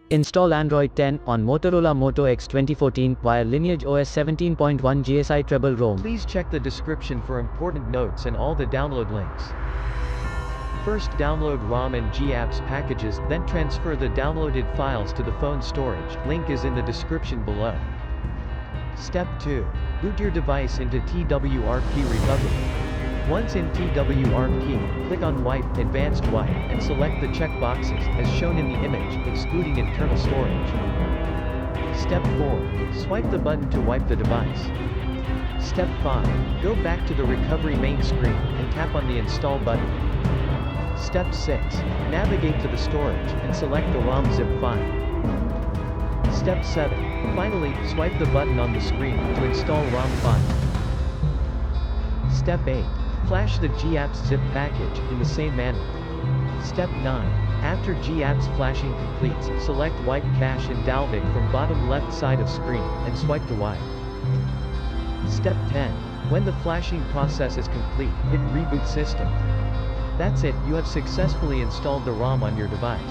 Install Android 10 on Motorola Moto X 2014 via LineageOS 17.1 GSI Treble ROM. Please check the description for important notes and all the download links. First, download ROM and GApps packages, then transfer the downloaded files to the phone storage. Link is in the description below. Step 2. Boot your device into TWRP recovery. Once in TWRP, click on Wipe, Advanced Wipe, and select the checkboxes, as shown in the image, excluding internal storage. Step 4. Swipe the button to wipe the device. Step 5. Go back to the recovery main screen, and tap on the Install button. Step 6. Navigate to the storage, and select the ROM zip file. Step 7. Finally, swipe the button on the screen, to install ROM file. Step 8. Flash the GApps zip package, in the same manner. Step 9. After GApps flashing completes, select Wipe Cache and Dalvik from bottom left side of screen, and swipe to wipe. Step 10. When the flashing process is complete, hit Reboot System. That's it, you have successfully installed the ROM on your device.